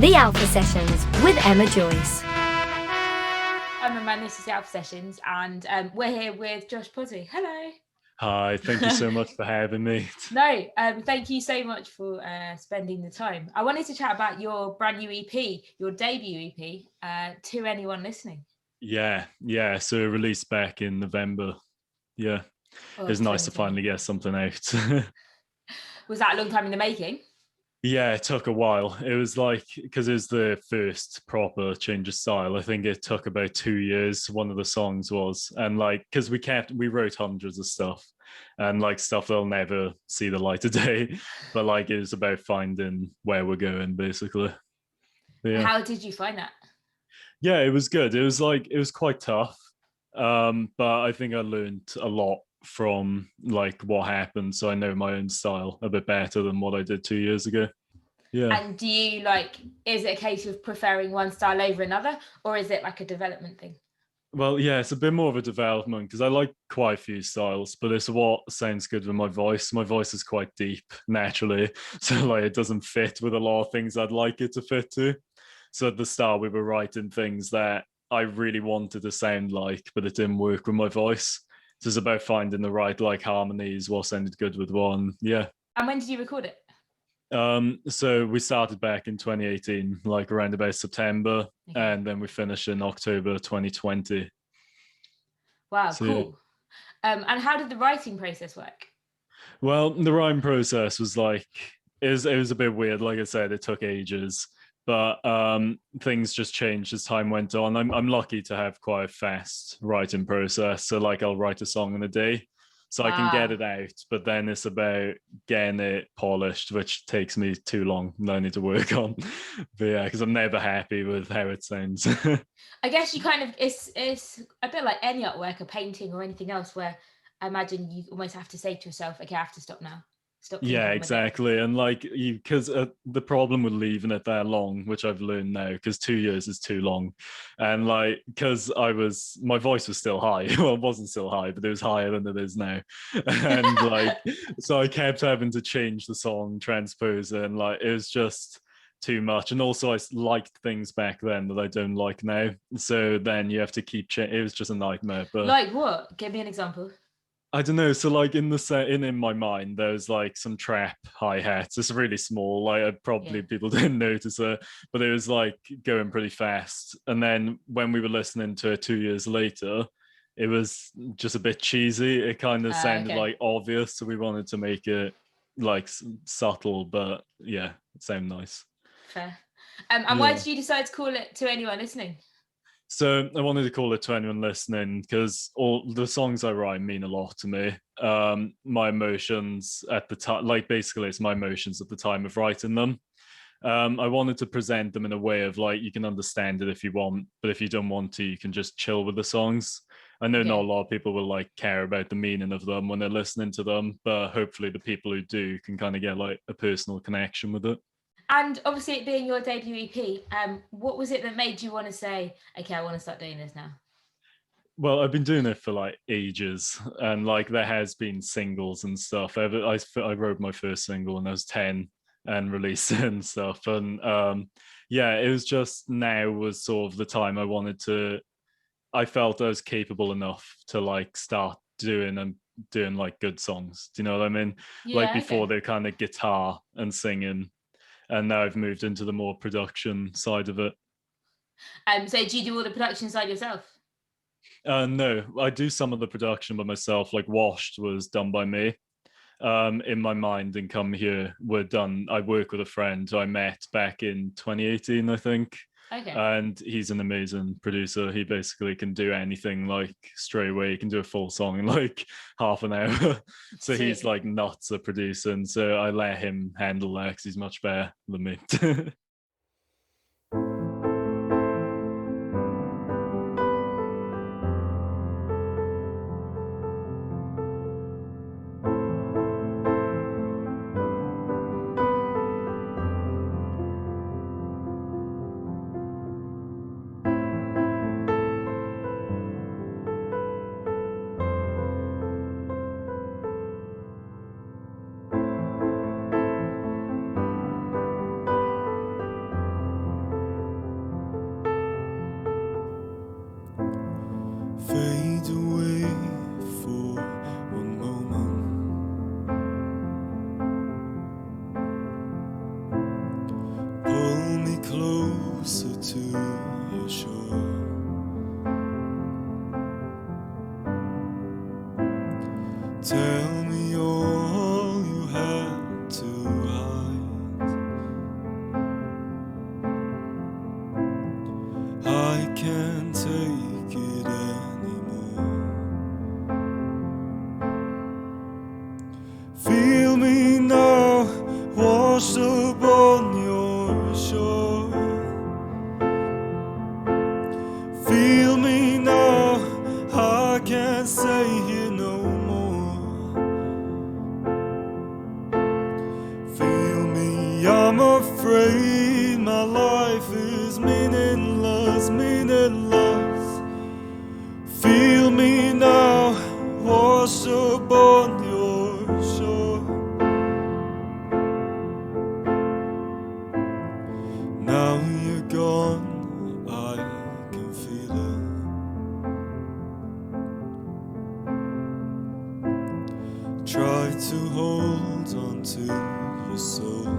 The Alpha Sessions with Emma Joyce. I'm Emma, this is the Alpha Sessions, and we're here with Josh Pozzi. Hello. Hi, thank you so much for having me. No, thank you so much for spending the time. I wanted to chat about your brand new EP, your debut EP, to anyone listening. Yeah, so it released back in November. Yeah, it was nice to finally get something out. Was that a long time in the making? Yeah, it took a while. It was like, because it was the first proper change of style. I think it took about 2 years, one of the songs was. And like, because we wrote hundreds of stuff and like stuff that'll never see the light of day. But like, it was about finding where we're going, basically. Yeah. How did you find that? Yeah, it was good. It was quite tough. But I think I learned a lot from like what happened, so I know my own style a bit better than what I did 2 years ago. Yeah. And do you is it a case of preferring one style over another, or is it like a development thing? Well, yeah, it's a bit more of a development because I like quite a few styles, but it's what sounds good with my voice. My voice is quite deep naturally, so like it doesn't fit with a lot of things I'd like it to fit to. So at the start, we were writing things that I really wanted to sound like, but it didn't work with my voice. So it's about finding the right like harmonies, what sounded good with one. Yeah. And when did you record it? So we started back in 2018, like around about September, and then we finished in October 2020. Wow, so, cool. And how did the writing process work? Well, the writing process was like it was a bit weird. Like I said, it took ages. But things just changed as time went on. I'm lucky to have quite a fast writing process. So like I'll write a song in a day. So I can get it out, but then it's about getting it polished, which takes me too long and I need to work on. But yeah, because I'm never happy with how it sounds. I guess you kind of, it's a bit like any artwork, a painting or anything else, where I imagine you almost have to say to yourself, okay, I have to stop now. Yeah, exactly. And like because the problem with leaving it that long, which I've learned now, because 2 years is too long, and like because my voice was still high. Well, it wasn't still high, but it was higher than it is now, and like so I kept having to change the song, transpose it, and like it was just too much. And also I liked things back then that I don't like now, so then you have to keep changing. It was just a nightmare. But like what? Give me an example. I don't know. So like in the set in my mind, there's like some trap hi-hats. It's really small. Like probably people didn't notice it, but it was like going pretty fast. And then when we were listening to it 2 years later, it was just a bit cheesy. It kind of sounded like obvious. So we wanted to make it like subtle, but yeah, it sounded nice. Fair. And why did you decide to call it To Anyone Listening? So I wanted to call it To Anyone Listening because all the songs I write mean a lot to me. My emotions at the time, like basically it's my emotions at the time of writing them. I wanted to present them in a way of like, you can understand it if you want, but if you don't want to, you can just chill with the songs. I know not a lot of people will like care about the meaning of them when they're listening to them, but hopefully the people who do can kind of get like a personal connection with it. And obviously it being your debut EP, what was it that made you want to say, okay, I want to start doing this now? Well, I've been doing it for like ages, and like there has been singles and stuff. I wrote my first single when I was 10 and released it and stuff. And yeah, it was just now was sort of the time I felt I was capable enough to like start doing like good songs. Do you know what I mean? Yeah, like before they're kind of guitar and singing. And now I've moved into the more production side of it. So do you do all the production side yourself? No, I do some of the production by myself. Like Washed was done by me. In My Mind and Come Here were done. I work with a friend who I met back in 2018, I think. Okay. And he's an amazing producer. He basically can do anything like straight away. He can do a full song in like half an hour. So he's like nuts at producing. So I let him handle that because he's much better than me. Pull me closer to your shore. Tell me all you had to hide. I can't take it anymore. Feel me now, washed upon your shore. Feel me now, I can't stay here no more. Feel me, I'm afraid my life is meaningless, meaningless. Feel me now, washed upon your shore. Now you're gone, I can feel it. Try to hold on to your soul.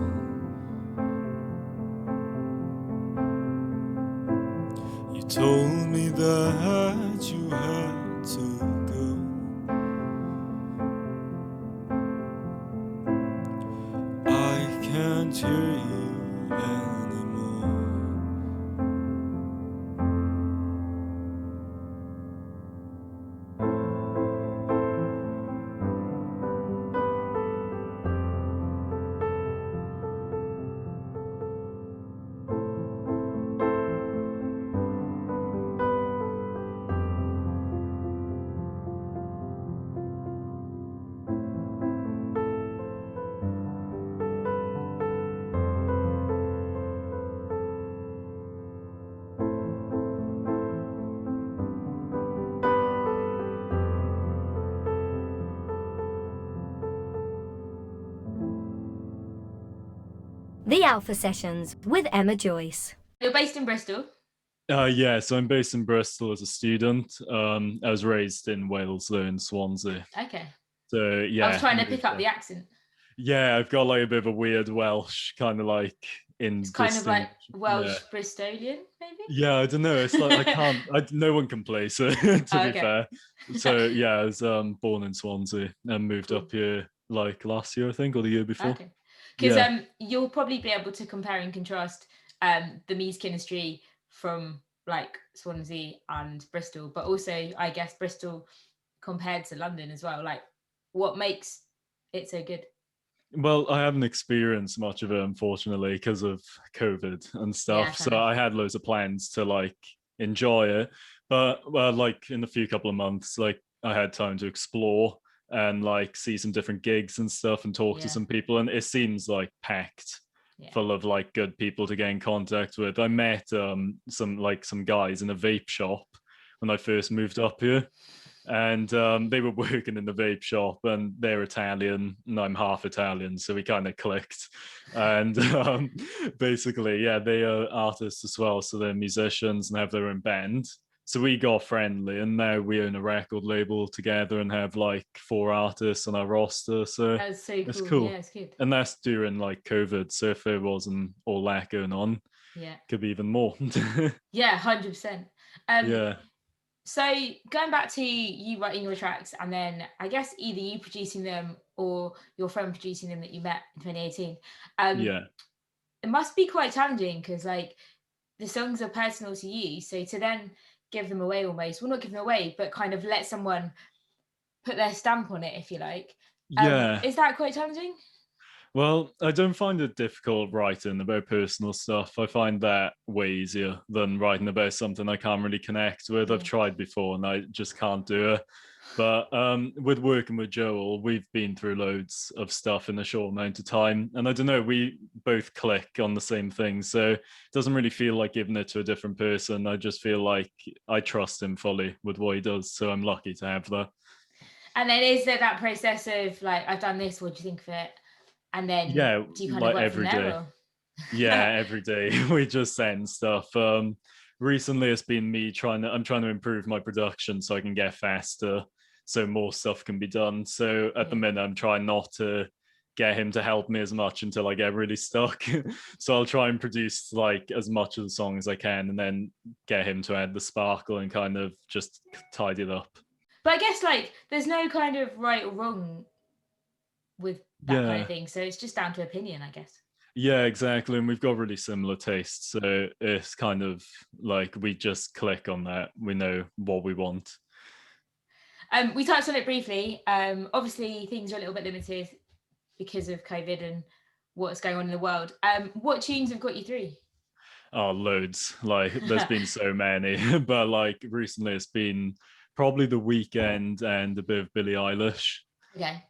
You told me that you had to go. I can't hear you anymore. The Alpha Sessions with Emma Joyce. You're based in Bristol. Yeah, so I'm based in Bristol as a student. I was raised in Wales, though, in Swansea. Okay. So yeah, I was trying to pick up the accent. Yeah, I've got like a bit of a weird Welsh kind of like in. It's kind of like Welsh yeah. Bristolian, maybe. Yeah, I don't know. It's like I can't. No one can place it. To be fair. So yeah, I was born in Swansea and moved up here like last year, I think, or the year before. Okay. Because you'll probably be able to compare and contrast the music chemistry from like Swansea and Bristol, but also I guess Bristol compared to London as well. Like, what makes it so good? Well, I haven't experienced much of it, unfortunately, because of COVID and stuff. Yeah, so I had loads of plans to like enjoy it, but like in a few couple of months, like I had time to explore and like see some different gigs and stuff and talk to some people, and it seems like packed full of like good people to get in contact with. I met some guys in a vape shop when I first moved up here, and they were working in the vape shop, and they're Italian and I'm half Italian, so we kind of clicked. And basically, yeah, they are artists as well, so they're musicians and have their own band. So we got friendly, and now we own a record label together and have like 4 artists on our roster. So that's so it's cool. cool. Yeah, it's good. And that's during like COVID. So if there wasn't all that going on, could be even more. Yeah, 100%. Yeah. So going back to you writing your tracks, and then I guess either you producing them or your friend producing them that you met in 2018. It must be quite challenging because like the songs are personal to you. So to then give them away almost, well, not give them away, but kind of let someone put their stamp on it, if you like. Is that quite challenging? Well, I don't find it difficult writing about personal stuff. I find that way easier than writing about something I can't really connect with. I've tried before and I just can't do it. But with working with Joel, we've been through loads of stuff in a short amount of time. And I don't know, we both click on the same thing. So it doesn't really feel like giving it to a different person. I just feel like I trust him fully with what he does. So I'm lucky to have that. And then is there that process of like, I've done this, what do you think of it? And then do you kind like of work every from there, day. or? Yeah, every day we just send stuff. Recently it's been me I'm trying to improve my production so I can get faster, so more stuff can be done. So at the minute I'm trying not to get him to help me as much until I get really stuck. So I'll try and produce like as much of the song as I can, and then get him to add the sparkle and kind of just tidy it up. But I guess like there's no kind of right or wrong with that kind of thing, so it's just down to opinion, I guess. Yeah, exactly. And we've got really similar tastes, so it's kind of like we just click on that. We know what we want. We touched on it briefly. Obviously, things are a little bit limited because of COVID and what's going on in the world. What tunes have got you through? Oh, loads. Like there's been so many, but like recently it's been probably The Weeknd and a bit of Billie Eilish. Okay.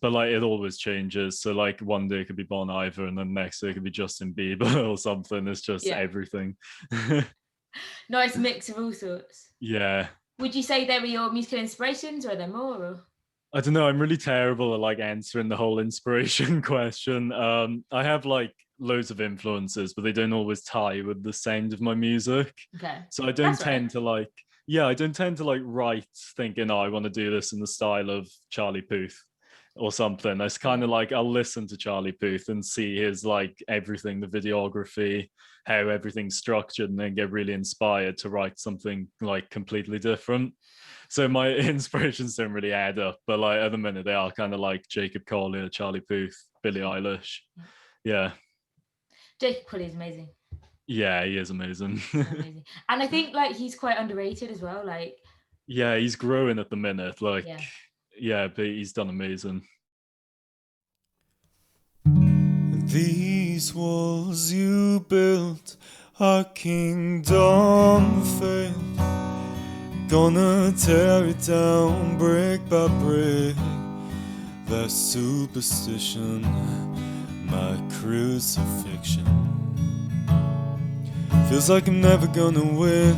But like it always changes. So like one day it could be Bon Iver, and then next day it could be Justin Bieber or something. It's just everything. Nice mix of all sorts. Yeah. Would you say they were your musical inspirations, or are there more? Or? I don't know. I'm really terrible at like answering the whole inspiration question. I have like loads of influences, but they don't always tie with the sound of my music. Okay. So I don't tend to like. Yeah, I don't tend to like write thinking, I want to do this in the style of Charlie Puth or something. It's kind of like I'll listen to Charlie Puth and see his like everything, the videography, how everything's structured, and then get really inspired to write something like completely different. So my inspirations don't really add up, but like at the minute they are kind of like Jacob Collier, Charlie Puth, Billie Eilish. Yeah. Jacob Collier is amazing. Yeah, he is amazing. Amazing. And I think like he's quite underrated as well. Like, yeah, he's growing at the minute. Like, yeah, but he's done amazing. These walls you built, our kingdom failed. Gonna tear it down brick by brick. That superstition, my crucifixion. Feels like I'm never gonna win.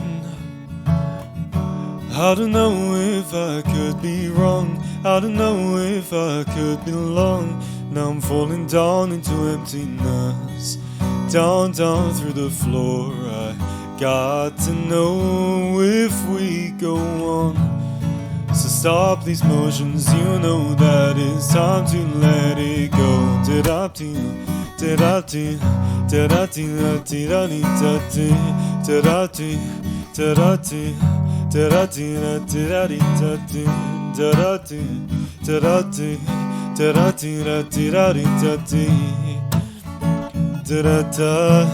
I don't know if I could be wrong. I don't know if I could belong. Now I'm falling down into emptiness. Down, down through the floor. I got to know if we go on. So stop these motions, you know that it's time to let it go. Did-I-dee, did-I-dee, did-I-dee, did-I-dee, did-I-dee, did-I-dee, did-I-dee, did-I-dee, did-I-dee, did-I-dee, did-I-dee, did-I-dee, did-I-dee.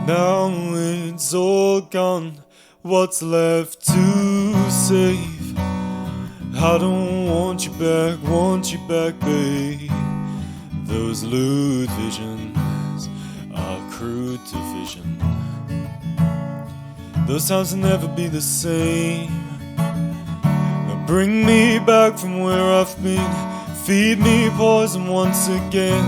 Now it's all gone. What's left to save? I don't want you back, babe. Those lewd visions are crude to vision. Those times will never be the same. Now bring me back from where I've been. Feed me poison once again.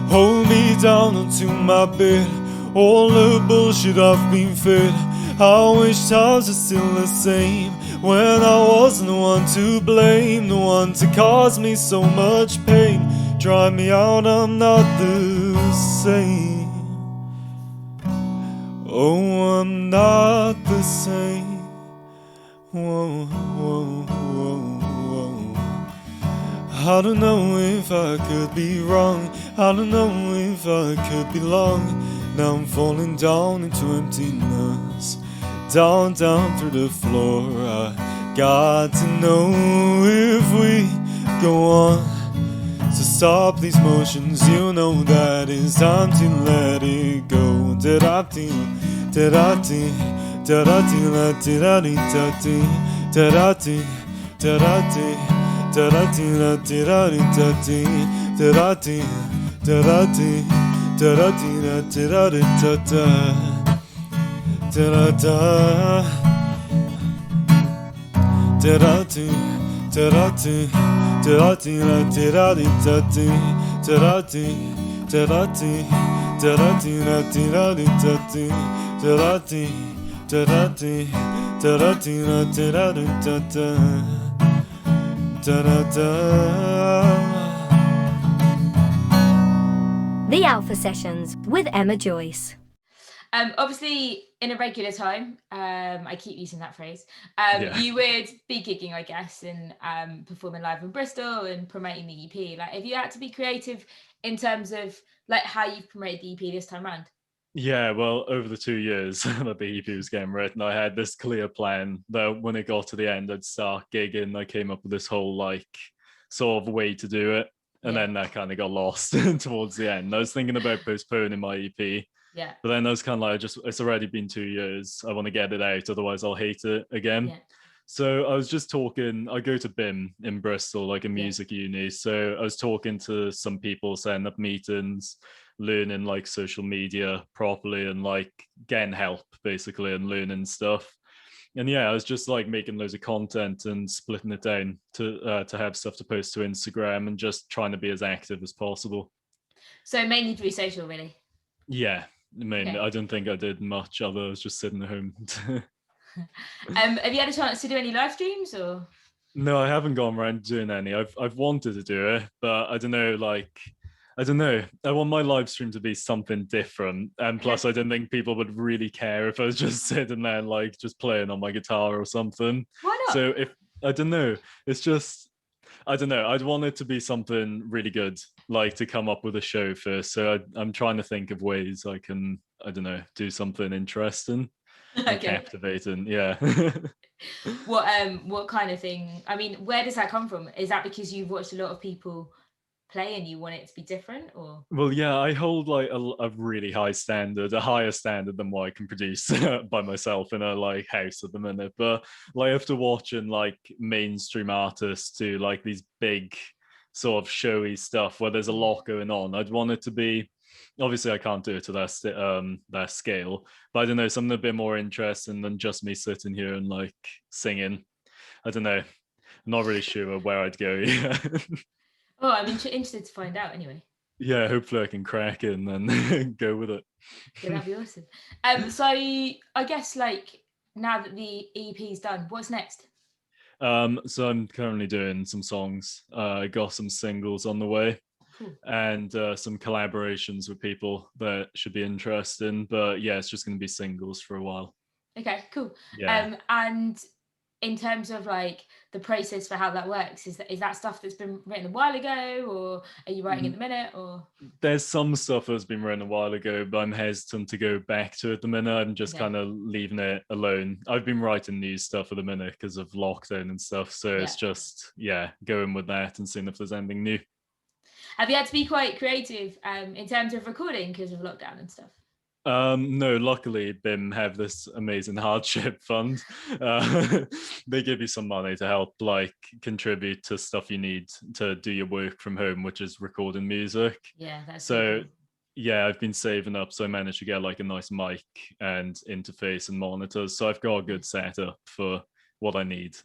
Hold me down onto my bed. All the bullshit I've been fed. I wish times were still the same, when I wasn't the one to blame, the one to cause me so much pain. Drive me out, I'm not the same. Oh, I'm not the same. Whoa, whoa, whoa, whoa. I don't know if I could be wrong. I don't know if I could belong. Now I'm falling down into emptiness. Down, down through the floor. I got to know if we go on. So stop these motions, you know that it's time to let it go. Did-I-dee, did-I-dee, did-I-dee, did-I-dee, did-I-dee, did-I-dee, did-I-dee, did-I-dee, did-I-dee, did-I-dee, did-I-dee, did-I-dee, da-da-da, da-da-dee, da-da-dee, da-da-dee, da-da-dee, da-da-dee, da-da-dee, da-da-dee, da-da-dee, da-da-dee, da-da-dee, da-da-dee, da-da-dee, da-da-da. The Alpha Sessions with Emma Joyce. Obviously, in a regular time, I keep using that phrase, you would be gigging, I guess, and performing live in Bristol and promoting the EP. Like, have you had to be creative in terms of like how you've promoted the EP this time around? Yeah, well, over the 2 years that the EP was getting written, I had this clear plan that when it got to the end, I'd start gigging. I came up with this whole like sort of way to do it. And then that kind of got lost towards the end. I was thinking about postponing my EP. Yeah. But then I was kind of like, it's already been 2 years. I want to get it out, otherwise I'll hate it again. Yeah. So I was just talking, I go to BIM in Bristol, like a music uni. So I was talking to some people, setting up meetings, learning like social media properly and like getting help basically and learning stuff. And yeah, I was just like making loads of content and splitting it down to have stuff to post to Instagram and just trying to be as active as possible. So mainly through social, really? Yeah. I mean, I don't think I did much other. I was just sitting at home. Have you had a chance to do any live streams or? No, I haven't gone around doing any. I've wanted to do it, but I don't know. Like, I don't know. I want my live stream to be something different, and plus, I don't think people would really care if I was just sitting there and like just playing on my guitar or something. Why not? So if I don't know, it's just. I don't know. I'd want it to be something really good, like to come up with a show first. So I'm trying to think of ways I can, I don't know, do something interesting and captivating. Yeah. What kind of thing? I mean, where does that come from? Is that because you've watched a lot of people play and you want it to be different, or? Well, yeah, I hold like a really high standard, a higher standard than what I can produce by myself in a like house at the minute. But like after watching like mainstream artists do like these big sort of showy stuff where there's a lot going on, I'd want it to be. Obviously, I can't do it to that scale, but I don't know, something a bit more interesting than just me sitting here and like singing. I don't know. I'm not really sure where I'd go. Yeah. Oh, I'm interested to find out anyway. Yeah, hopefully I can crack it and then go with it. Yeah, that'd be awesome. So I guess like now that the EP's done, what's next? So I'm currently doing some songs. I got some singles on the way. Cool. And some collaborations with people that should be interesting. But yeah, it's just going to be singles for a while. Okay, cool. Yeah. And in terms of like the process for how that works, is that stuff that's been written a while ago, or are you writing at the minute, or? There's some stuff that's been written a while ago, but I'm hesitant to go back to it at the minute. I'm just kind of leaving it alone. I've been writing new stuff at the minute because of lockdown and stuff. So it's just, going with that and seeing if there's anything new. Have you had to be quite creative in terms of recording because of lockdown and stuff? No, luckily BIM have this amazing hardship fund. They give you some money to help like contribute to stuff you need to do your work from home, which is recording music. Yeah, that's so cool. Yeah, I've been saving up, so I managed to get like a nice mic and interface and monitors. So I've got a good setup for what I need.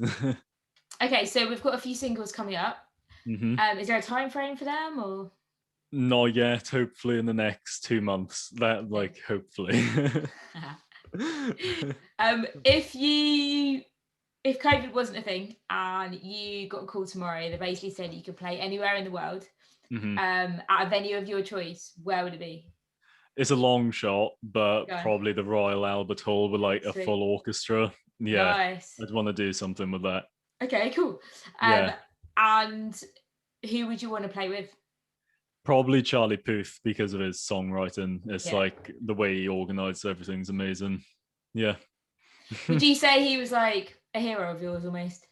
Okay, so we've got a few singles coming up. Mm-hmm. Is there a time frame for them, or? Not yet. Hopefully in the next 2 months. That like hopefully. If COVID wasn't a thing and you got a call tomorrow, they basically said you could play anywhere in the world, at a venue of your choice, where would it be? It's a long shot, but probably the Royal Albert Hall with like a full orchestra. Yeah, nice. I'd want to do something with that. Okay, cool. And who would you want to play with? Probably Charlie Puth because of his songwriting. It's like the way he organized everything's amazing. Yeah. Would you say he was like a hero of yours almost?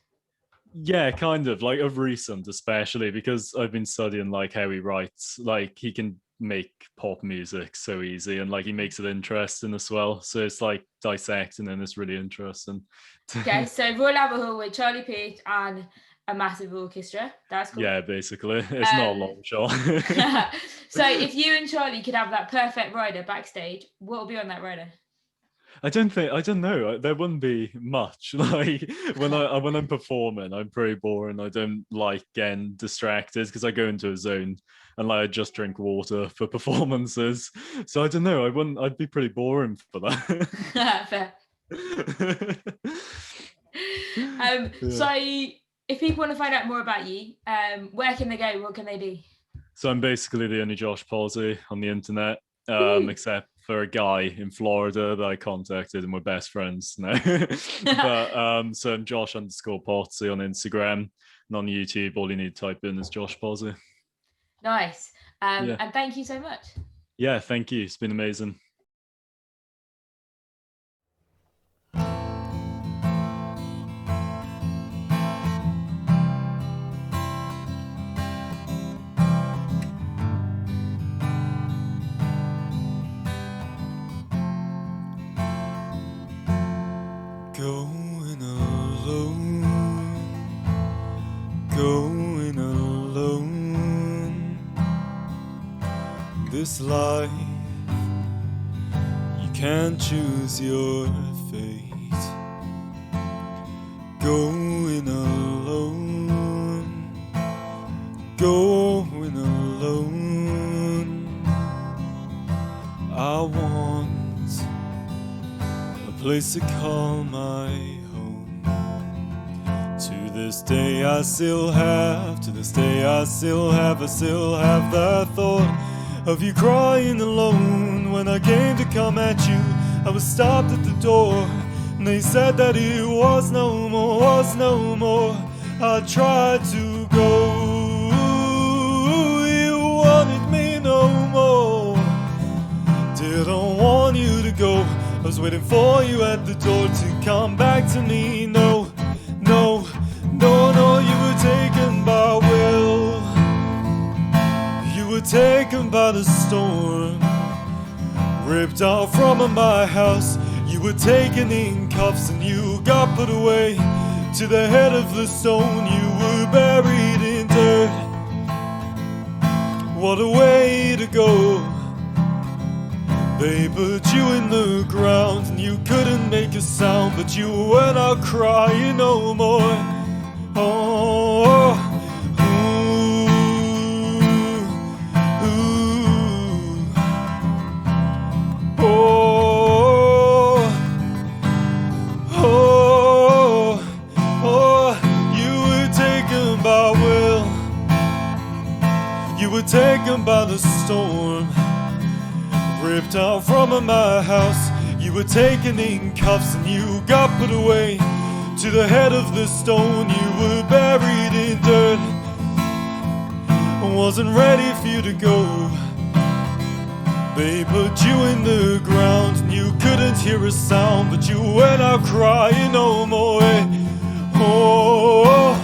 Yeah, kind of, like of recent especially, because I've been studying like how he writes. Like he can make pop music so easy and like he makes it interesting as well. So it's like dissecting and it's really interesting. Okay, so Royal Albert Hall with Charlie Puth and a massive orchestra. That's cool. Yeah, basically. It's not a long shot. So if you and Charlie could have that perfect rider backstage, what would be on that rider? I don't know. There wouldn't be much. Like when I'm performing, I'm pretty boring. I don't like getting distracted because I go into a zone and like I just drink water for performances. So I don't know. I'd be pretty boring for that. Fair. So if people want to find out more about you, where can they go? What can they do? So I'm basically the only Josh Pozzi on the internet, except for a guy in Florida that I contacted, and we're best friends now. But so I'm Josh_Pozzi on Instagram, and on YouTube, all you need to type in is Josh Pozzi. Nice. And thank you so much. Yeah, thank you. It's been amazing. Going alone, going alone. This life, you can't choose your fate. Going alone, going alone. I want a place to call my home. To this day I still have that thought of you crying alone. When I came to come at you, I was stopped at the door, and they said that it was no more. I tried to go, you wanted me no more. Didn't want you to go, I was waiting for you at the door to come back to me. No, you were taken by will. You were taken by the storm, ripped out from my house. You were taken in cuffs and you got put away to the head of the stone. You were buried in dirt. What a way to go. They put you in the ground and you couldn't make a sound, but you went out crying no more. Oh, ooh, ooh, oh, you were taken by will. You were taken by the storm, ripped out from my house. You were taken in cuffs and you got put away to the head of the stone. You were buried in dirt. I wasn't ready for you to go. They put you in the ground and you couldn't hear a sound, but you went out crying no more. Oh,